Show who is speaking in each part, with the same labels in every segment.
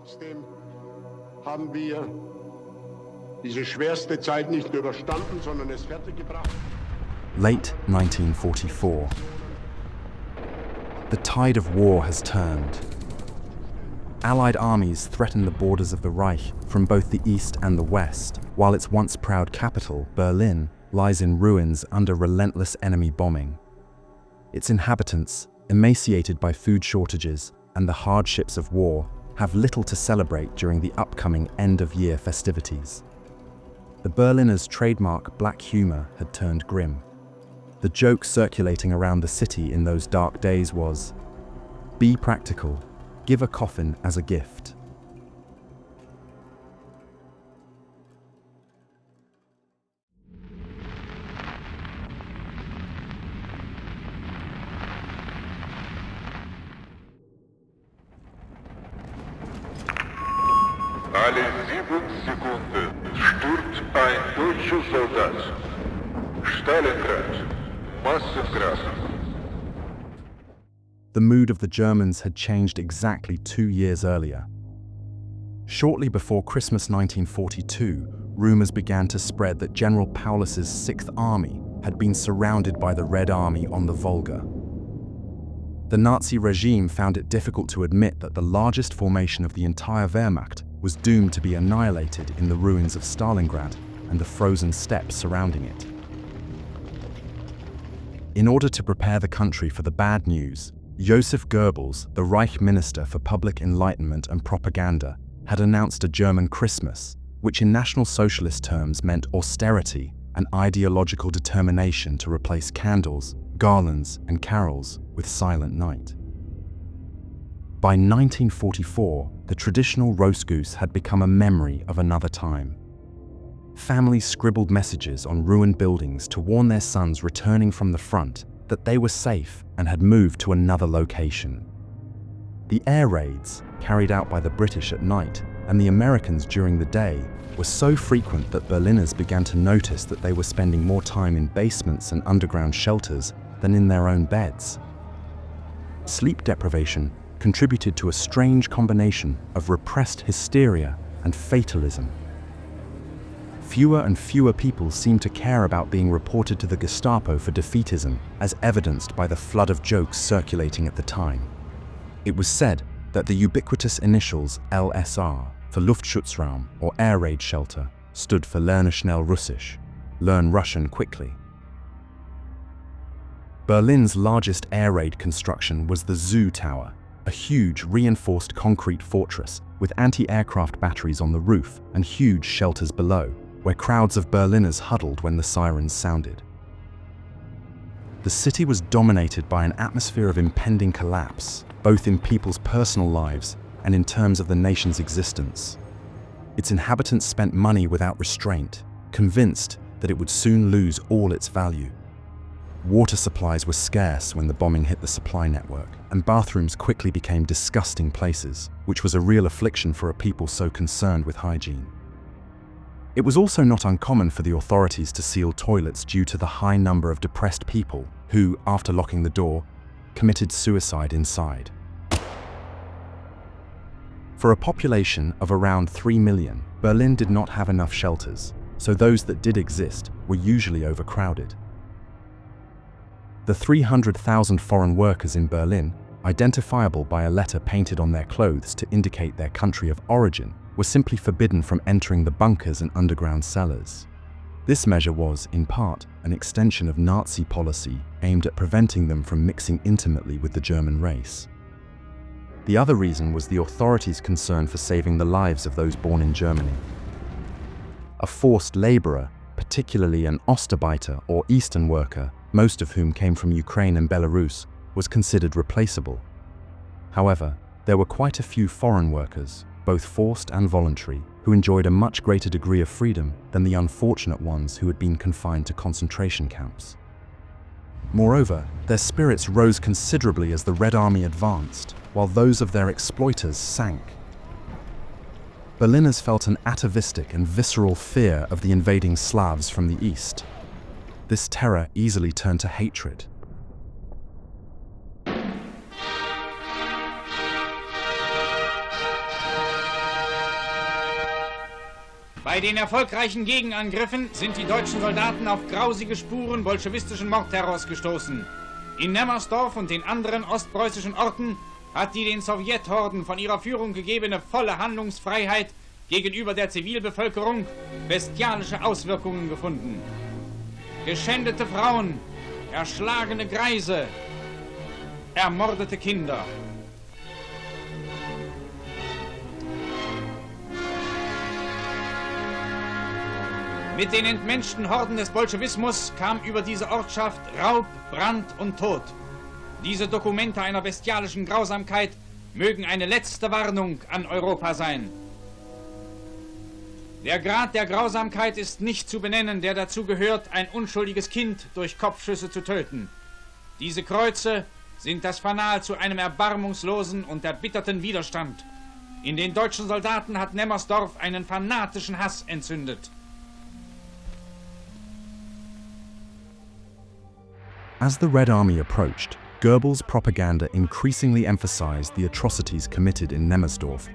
Speaker 1: trotzdem haben wir diese schwerste Zeit nicht nur überstanden, sondern es fertiggebracht.
Speaker 2: Late 1944. The tide of war has turned. Allied armies threaten the borders of the Reich from both the east and the west, while its once proud capital, Berlin, lies in ruins under relentless enemy bombing. Its inhabitants, emaciated by food shortages and the hardships of war, have little to celebrate during the upcoming end-of-year festivities. The Berliners' trademark black humor had turned grim. The joke circulating around the city in those dark days was, "Be practical, give a coffin as a gift."
Speaker 3: Alle 7 Sekunden stirbt ein deutscher Soldat. Stalingrad, Massengrab.
Speaker 2: The mood of the Germans had changed exactly 2 years earlier. Shortly before Christmas 1942, rumors began to spread that General Paulus's Sixth Army had been surrounded by the Red Army on the Volga. The Nazi regime found it difficult to admit that the largest formation of the entire Wehrmacht was doomed to be annihilated in the ruins of Stalingrad and the frozen steppes surrounding it. In order to prepare the country for the bad news, Joseph Goebbels, the Reich Minister for Public Enlightenment and Propaganda, had announced a German Christmas, which in National Socialist terms meant austerity and ideological determination to replace candles, garlands, and carols with Silent Night. By 1944, the traditional roast goose had become a memory of another time. Families scribbled messages on ruined buildings to warn their sons returning from the front that they were safe and had moved to another location. The air raids, carried out by the British at night and the Americans during the day, were so frequent that Berliners began to notice that they were spending more time in basements and underground shelters than in their own beds. Sleep deprivation contributed to a strange combination of repressed hysteria and fatalism. Fewer and fewer people seemed to care about being reported to the Gestapo for defeatism, as evidenced by the flood of jokes circulating at the time. It was said that the ubiquitous initials LSR, for Luftschutzraum or Air Raid Shelter, stood for Lerne schnell Russisch, learn Russian quickly. Berlin's largest air raid construction was the Zoo Tower, a huge reinforced concrete fortress with anti-aircraft batteries on the roof and huge shelters below, where crowds of Berliners huddled when the sirens sounded. The city was dominated by an atmosphere of impending collapse, both in people's personal lives and in terms of the nation's existence. Its inhabitants spent money without restraint, convinced that it would soon lose all its value. Water supplies were scarce when the bombing hit the supply network, and bathrooms quickly became disgusting places, which was a real affliction for a people so concerned with hygiene. It was also not uncommon for the authorities to seal toilets due to the high number of depressed people who, after locking the door, committed suicide inside. For a population of around 3 million, Berlin did not have enough shelters, so those that did exist were usually overcrowded. The 300,000 foreign workers in Berlin, identifiable by a letter painted on their clothes to indicate their country of origin, were simply forbidden from entering the bunkers and underground cellars. This measure was, in part, an extension of Nazi policy aimed at preventing them from mixing intimately with the German race. The other reason was the authorities' concern for saving the lives of those born in Germany. A forced laborer, particularly an Ostarbeiter or Eastern worker, most of whom came from Ukraine and Belarus, was considered replaceable. However, there were quite a few foreign workers, both forced and voluntary, who enjoyed a much greater degree of freedom than the unfortunate ones who had been confined to concentration camps. Moreover, their spirits rose considerably as the Red Army advanced, while those of their exploiters sank. Berliners felt an atavistic and visceral fear of the invading Slavs from the east. This terror easily turned to hatred.
Speaker 4: Bei den erfolgreichen Gegenangriffen sind die deutschen Soldaten auf grausige Spuren bolschewistischen Mordterrors gestoßen. In Nemmersdorf und den anderen ostpreußischen Orten hat die den Sowjethorden von ihrer Führung gegebene volle Handlungsfreiheit gegenüber der Zivilbevölkerung bestialische Auswirkungen gefunden. Geschändete Frauen, erschlagene Greise, ermordete Kinder. Mit den entmenschten Horden des Bolschewismus kam über diese Ortschaft Raub, Brand und Tod. Diese Dokumente einer bestialischen Grausamkeit mögen eine letzte Warnung an Europa sein. Der Grad der Grausamkeit ist nicht zu benennen, der dazu gehört, ein unschuldiges Kind durch Kopfschüsse zu töten. Diese Kreuze sind das Fanal zu einem erbarmungslosen und erbitterten Widerstand. In den deutschen Soldaten hat Nemmersdorf einen fanatischen Hass entzündet.
Speaker 2: As the Red Army approached, Goebbels' propaganda increasingly emphasized the atrocities committed in Nemmersdorf.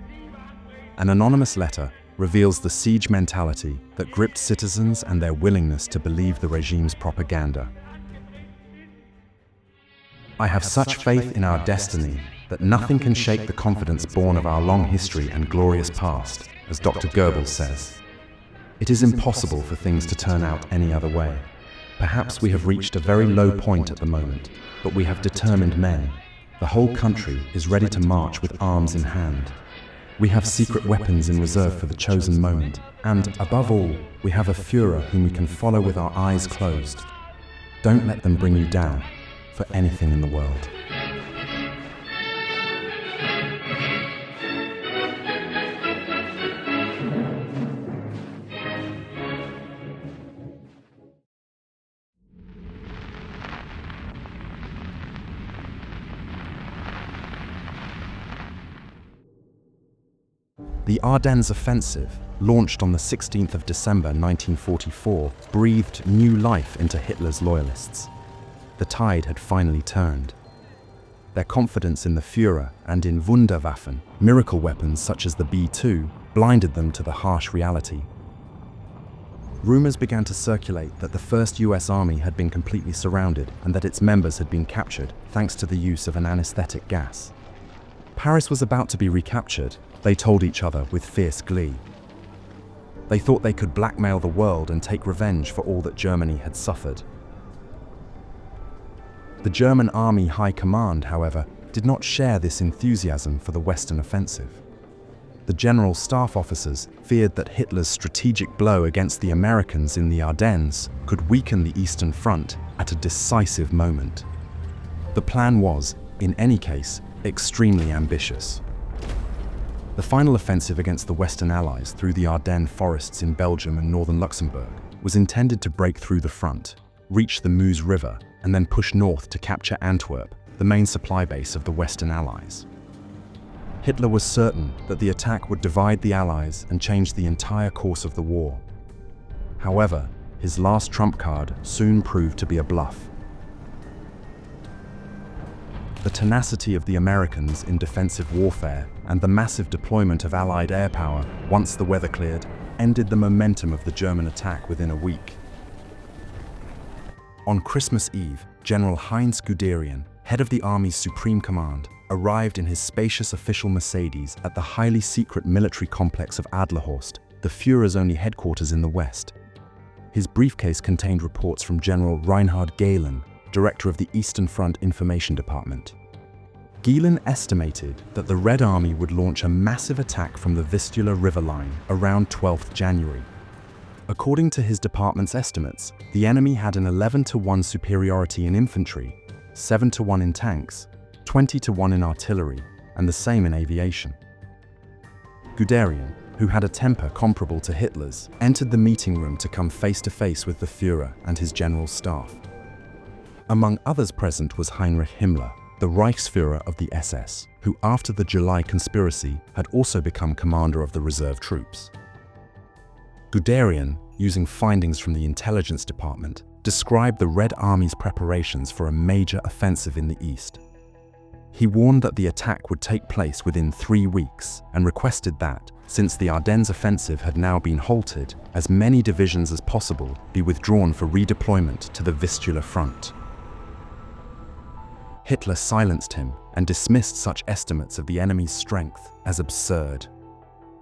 Speaker 2: An anonymous letter reveals the siege mentality that gripped citizens and their willingness to believe the regime's propaganda. I have such faith in our destiny that nothing can shake the confidence born of our long history and glorious past, as Dr. Goebbels says. It is impossible for things to turn out any other way. Perhaps we have reached a very low point at the moment, but we have determined men. The whole country is ready to march with arms in hand. We have secret weapons in reserve for the chosen moment, and, above all, we have a Führer whom we can follow with our eyes closed. Don't let them bring you down, for anything in the world. The Ardennes offensive, launched on the 16th of December 1944, breathed new life into Hitler's loyalists. The tide had finally turned. Their confidence in the Führer and in Wunderwaffen, miracle weapons such as the B-2, blinded them to the harsh reality. Rumors began to circulate that the First US Army had been completely surrounded and that its members had been captured thanks to the use of an anesthetic gas. Paris was about to be recaptured, they told each other with fierce glee. They thought they could blackmail the world and take revenge for all that Germany had suffered. The German Army High Command, however, did not share this enthusiasm for the Western offensive. The General Staff officers feared that Hitler's strategic blow against the Americans in the Ardennes could weaken the Eastern Front at a decisive moment. The plan was, in any case, extremely ambitious. The final offensive against the Western Allies through the Ardennes forests in Belgium and northern Luxembourg was intended to break through the front, reach the Meuse River, and then push north to capture Antwerp, the main supply base of the Western Allies. Hitler was certain that the attack would divide the Allies and change the entire course of the war. However, his last trump card soon proved to be a bluff. The tenacity of the Americans in defensive warfare and the massive deployment of Allied air power, once the weather cleared, ended the momentum of the German attack within a week. On Christmas Eve, General Heinz Guderian, head of the Army's Supreme Command, arrived in his spacious official Mercedes at the highly secret military complex of Adlerhorst, the Führer's only headquarters in the West. His briefcase contained reports from General Reinhard Gehlen, director of the Eastern Front Information Department. Gehlen estimated that the Red Army would launch a massive attack from the Vistula river line around 12th January. According to his department's estimates, the enemy had an 11-to-1 superiority in infantry, 7-to-1 in tanks, 20-to-1 in artillery, and the same in aviation. Guderian, who had a temper comparable to Hitler's, entered the meeting room to come face-to-face with the Führer and his general staff. Among others present was Heinrich Himmler, the Reichsführer of the SS, who after the July conspiracy had also become commander of the reserve troops. Guderian, using findings from the intelligence department, described the Red Army's preparations for a major offensive in the east. He warned that the attack would take place within 3 weeks and requested that, since the Ardennes offensive had now been halted, as many divisions as possible be withdrawn for redeployment to the Vistula front. Hitler silenced him and dismissed such estimates of the enemy's strength as absurd.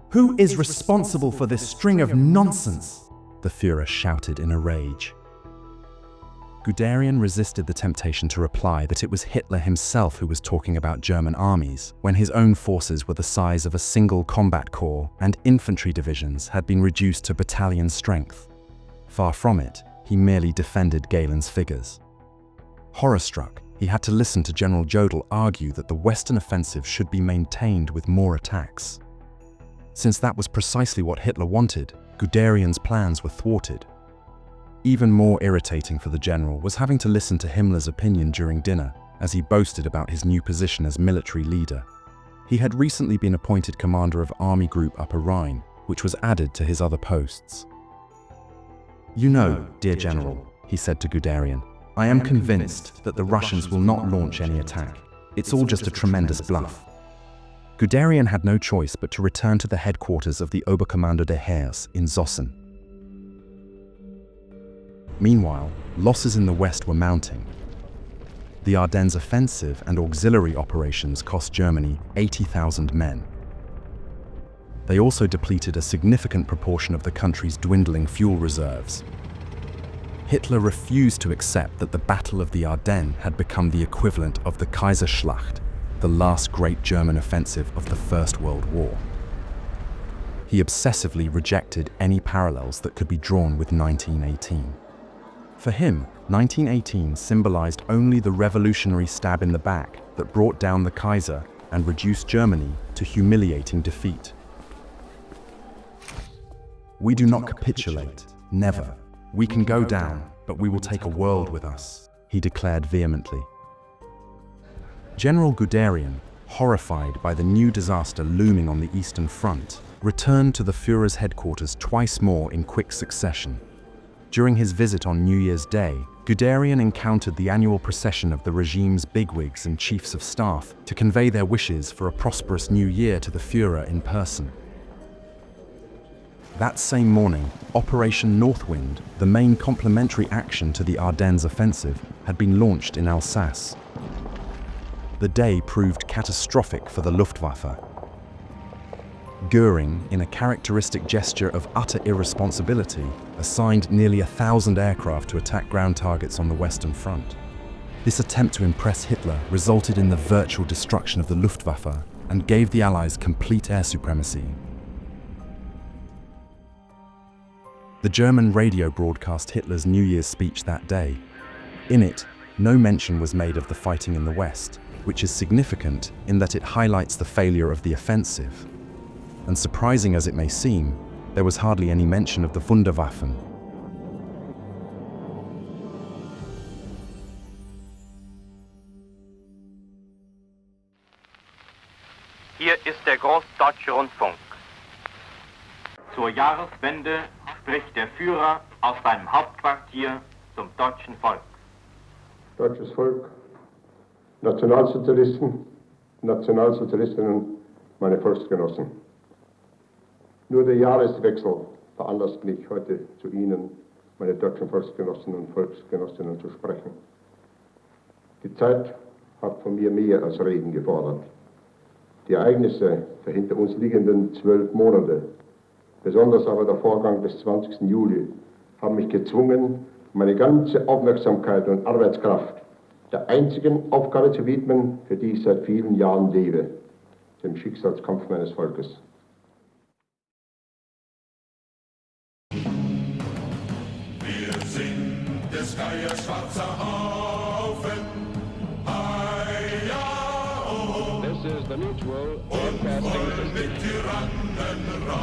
Speaker 5: Who is responsible for this string of nonsense?
Speaker 2: The Führer shouted in a rage. Guderian resisted the temptation to reply that it was Hitler himself who was talking about German armies, when his own forces were the size of a single combat corps and infantry divisions had been reduced to battalion strength. Far from it, he merely defended Galen's figures. Horror-struck, he had to listen to General Jodl argue that the Western offensive should be maintained with more attacks. Since that was precisely what Hitler wanted, Guderian's plans were thwarted. Even more irritating for the general was having to listen to Himmler's opinion during dinner, as he boasted about his new position as military leader. He had recently been appointed commander of Army Group Upper Rhine, which was added to his other posts.
Speaker 5: You know, dear General, he said to Guderian, I am convinced that the Russians will not launch any attack. It's all just a tremendous bluff.
Speaker 2: Guderian had no choice but to return to the headquarters of the Oberkommando des Heers in Zossen. Meanwhile, losses in the west were mounting. The Ardennes offensive and auxiliary operations cost Germany 80,000 men. They also depleted a significant proportion of the country's dwindling fuel reserves. Hitler refused to accept that the Battle of the Ardennes had become the equivalent of the Kaiserschlacht, the last great German offensive of the First World War. He obsessively rejected any parallels that could be drawn with 1918. For him, 1918 symbolized only the revolutionary stab in the back that brought down the Kaiser and reduced Germany to humiliating defeat.
Speaker 5: We do not capitulate, never. We can go down, but we will take a world with us,
Speaker 2: he declared vehemently. General Guderian, horrified by the new disaster looming on the Eastern Front, returned to the Führer's headquarters twice more in quick succession. During his visit on New Year's Day, Guderian encountered the annual procession of the regime's bigwigs and chiefs of staff to convey their wishes for a prosperous new year to the Führer in person. That same morning, Operation Northwind, the main complementary action to the Ardennes offensive, had been launched in Alsace. The day proved catastrophic for the Luftwaffe. Göring, in a characteristic gesture of utter irresponsibility, assigned nearly 1,000 aircraft to attack ground targets on the Western Front. This attempt to impress Hitler resulted in the virtual destruction of the Luftwaffe and gave the Allies complete air supremacy. The German radio broadcast Hitler's New Year's speech that day. In it, no mention was made of the fighting in the West, which is significant in that it highlights the failure of the offensive. And surprising as it may seem, there was hardly any mention of the Wunderwaffen.
Speaker 6: Hier ist der Großdeutsche Rundfunk. Zur Jahreswende spricht der Führer aus seinem Hauptquartier zum deutschen Volk.
Speaker 1: Deutsches Volk, Nationalsozialisten, Nationalsozialistinnen, meine Volksgenossen. Nur der Jahreswechsel veranlasst mich, heute zu Ihnen, meine deutschen Volksgenossen und Volksgenossinnen, zu sprechen. Die Zeit hat von mir mehr als Reden gefordert. Die Ereignisse der hinter uns liegenden 12 Monate, besonders aber der Vorgang des 20. Juli, haben mich gezwungen, meine ganze Aufmerksamkeit und Arbeitskraft der einzigen Aufgabe zu widmen, für die ich seit vielen Jahren lebe, dem Schicksalskampf meines Volkes.
Speaker 7: Wir sind des Geiers schwarzer Haufen.
Speaker 8: This is the Mutual Broadcasting System.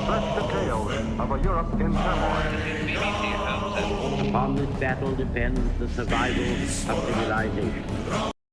Speaker 3: First the tale of a Europe in turmoil.
Speaker 9: Upon this battle depends the survival of civilization.